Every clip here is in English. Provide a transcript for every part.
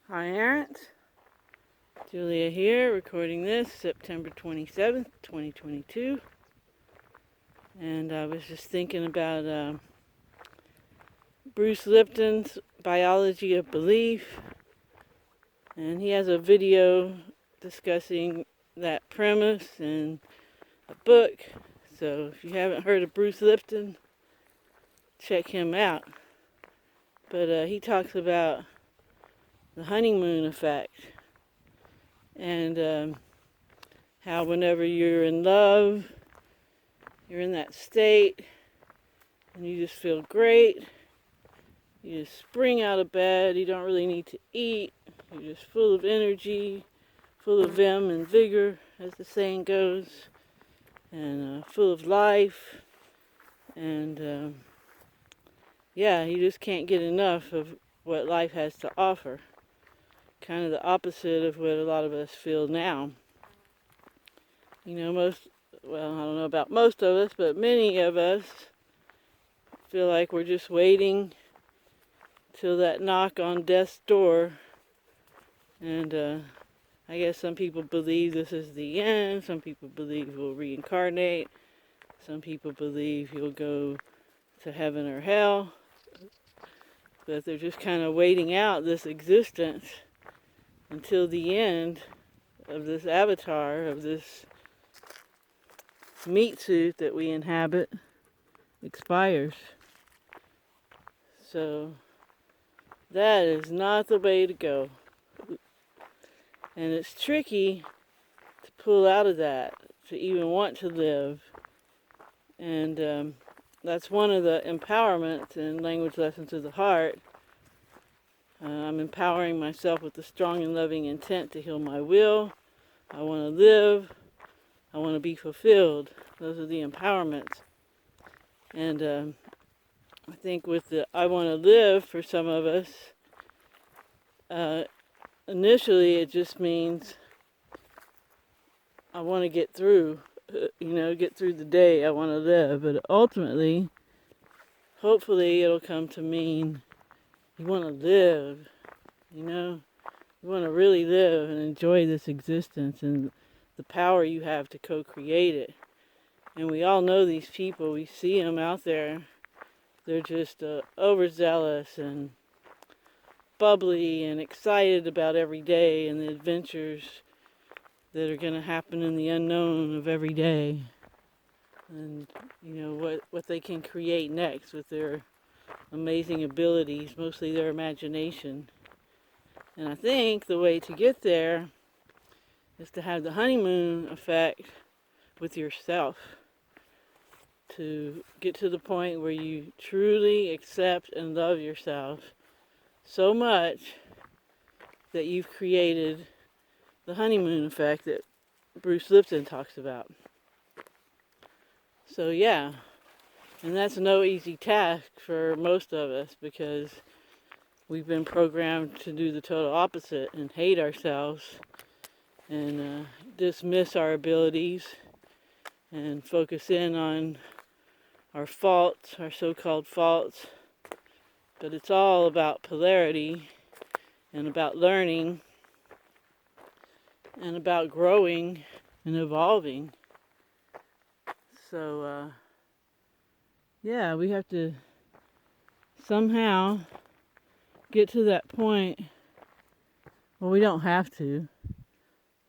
Hi, Aunt. Julia here, recording this September 27th, 2022. And I was just thinking about Bruce Lipton's Biology of Belief. And he has a video discussing that premise in a book. So if you haven't heard of Bruce Lipton, check him out. But he talks about the honeymoon effect. And how whenever you're in love, you're in that state, and you just feel great. You just spring out of bed. You don't really need to eat. You're just full of energy, full of vim and vigor, as the saying goes, and full of life. And yeah, you just can't get enough of what life has to offer. Kind of the opposite of what a lot of us feel now. You know, I don't know about most of us, but many of us feel like we're just waiting till that knock on death's door. And I guess some people believe this is the end. Some people believe we'll reincarnate. Some people believe you'll go to heaven or hell. But they're just kind of waiting out this existence until the end of this avatar, of this meat suit that we inhabit, expires. So that is not the way to go. And it's tricky to pull out of that, to even want to live. And that's one of the empowerments in Language Lessons of the Heart. I'm empowering myself with the strong and loving intent to heal my will. I want to live. I want to be fulfilled. Those are the empowerments. And I think with the I want to live for some of us, initially it just means I want to get through, get through the day. I want to live. But ultimately, hopefully it'll come to mean you want to live, you want to really live and enjoy this existence and the power you have to co-create it. And we all know these people. We see them out there. They're just overzealous and bubbly and excited about every day and the adventures that are going to happen in the unknown of every day. And, what they can create next with their amazing abilities, mostly their imagination. And I think the way to get there is to have the honeymoon effect with yourself. To get to the point where you truly accept and love yourself so much that you've created the honeymoon effect that Bruce Lipton talks about. So yeah, and that's no easy task for most of us because we've been programmed to do the total opposite and hate ourselves and dismiss our abilities and focus in on our faults, our so-called faults. But it's all about polarity and about learning and about growing and evolving. So, yeah, we have to somehow get to that point. Well, we don't have to,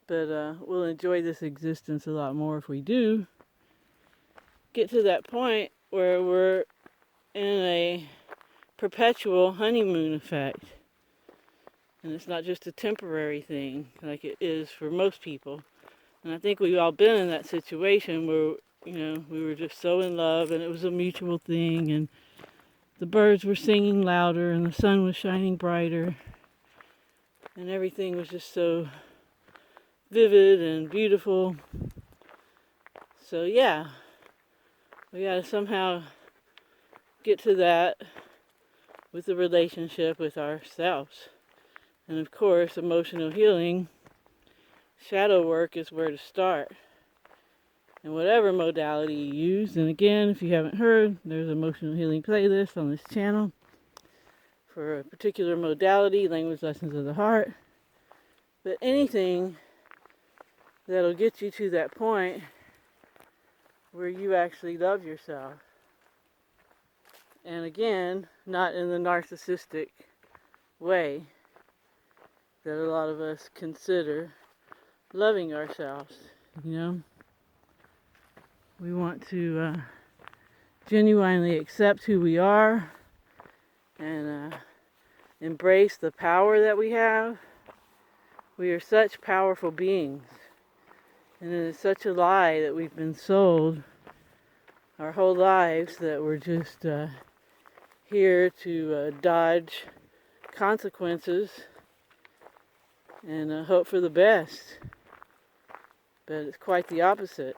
but we'll enjoy this existence a lot more if we do. Get to that point where we're in a perpetual honeymoon effect. And it's not just a temporary thing like it is for most people. And I think we've all been in that situation where, we were just so in love and it was a mutual thing and the birds were singing louder and the sun was shining brighter and everything was just so vivid and beautiful. So yeah, we gotta somehow get to that with the relationship with ourselves. And of course, emotional healing, shadow work is where to start. And whatever modality you use, and again, if you haven't heard, there's an emotional healing playlist on this channel for a particular modality, language lessons of the heart, but anything that'll get you to that point where you actually love yourself. And again, not in the narcissistic way that a lot of us consider loving ourselves, you know. We want to genuinely accept who we are and embrace the power that we have. We are such powerful beings. And it is such a lie that we've been sold our whole lives that we're just here to dodge consequences and hope for the best. But it's quite the opposite.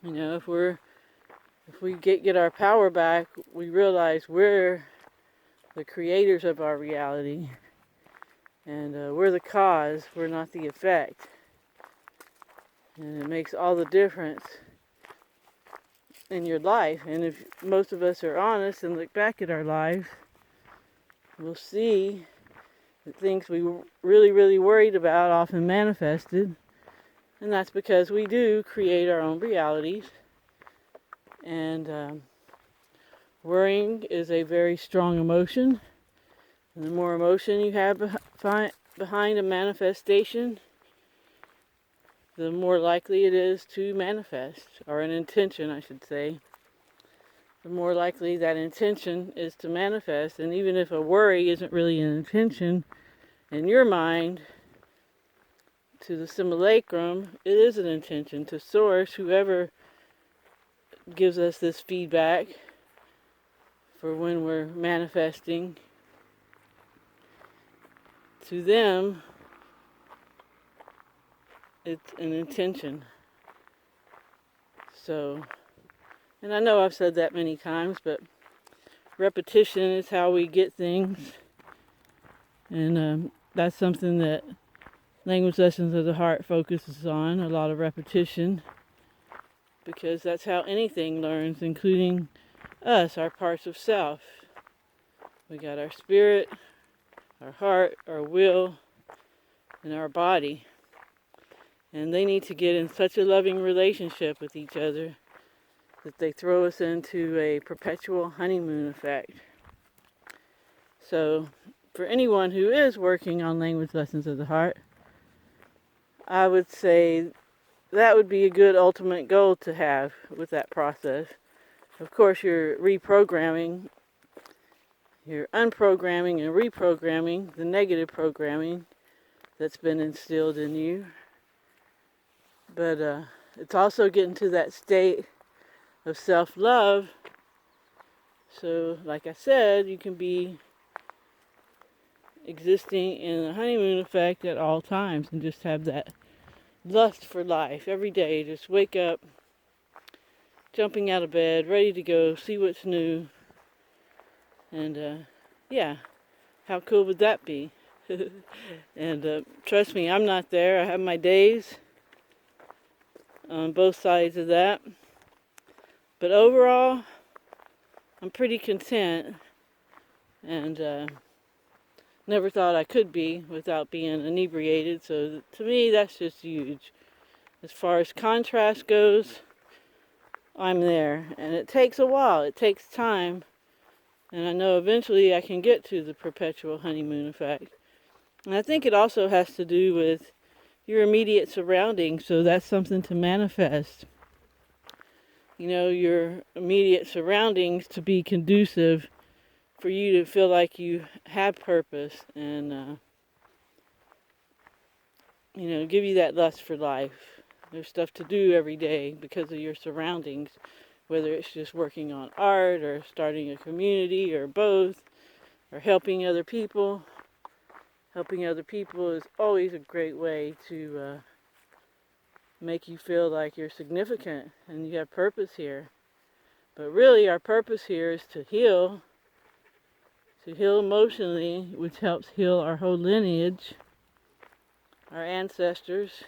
You know, if we get our power back, we realize we're the creators of our reality, and we're the cause, we're not the effect. And it makes all the difference in your life. And if most of us are honest and look back at our lives, we'll see that things we really, really worried about often manifested. And that's because we do create our own realities. And worrying is a very strong emotion. And the more emotion you have behind a manifestation, the more likely it is to manifest, or an intention, I should say. The more likely that intention is to manifest. And even if a worry isn't really an intention in your mind, to the simulacrum, it is an intention. To source, whoever gives us this feedback for when we're manifesting, to them, it's an intention. So, and I know I've said that many times, but repetition is how we get things. And that's something that Language Lessons of the Heart focuses on, a lot of repetition. Because that's how anything learns, including us, our parts of self. We got our spirit, our heart, our will, and our body. And they need to get in such a loving relationship with each other that they throw us into a perpetual honeymoon effect. So, for anyone who is working on Language Lessons of the Heart, I would say that would be a good ultimate goal to have with that process. Of course, you're reprogramming, you're unprogramming and reprogramming the negative programming that's been instilled in you. But it's also getting to that state of self-love. So, like I said, you can be existing in the honeymoon effect at all times and just have that lust for life every day. Just wake up, jumping out of bed, ready to go, see what's new. And yeah, how cool would that be? And trust me, I'm not there. I have my days on both sides of that. But overall, I'm pretty content, and never thought I could be without being inebriated. So to me, that's just huge. As far as contrast goes, I'm there. And it takes a while. It takes time. And I know eventually I can get to the perpetual honeymoon effect. And I think it also has to do with your immediate surroundings. So that's something to manifest. You know, your immediate surroundings to be conducive for you to feel like you have purpose and, you know, give you that lust for life. There's stuff to do every day because of your surroundings, whether it's just working on art or starting a community or both, or helping other people. Helping other people is always a great way to make you feel like you're significant and you have purpose here. But really, our purpose here is to heal emotionally, which helps heal our whole lineage, our ancestors,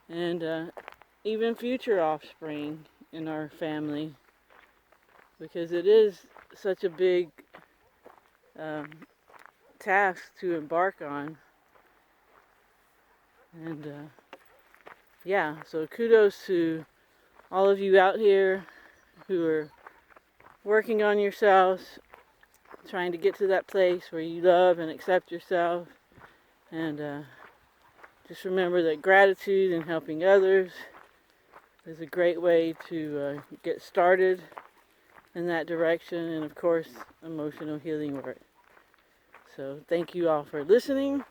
and even future offspring in our family, because it is such a big task to embark on. And yeah, so kudos to all of you out here who are working on yourselves, trying to get to that place where you love and accept yourself. And just remember that gratitude and helping others is a great way to get started in that direction, and of course, emotional healing work. So thank you all for listening.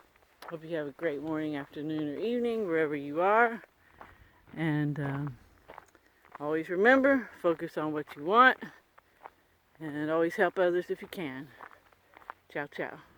Hope you have a great morning, afternoon, or evening, wherever you are. And always remember, focus on what you want, and always help others if you can. Ciao, ciao.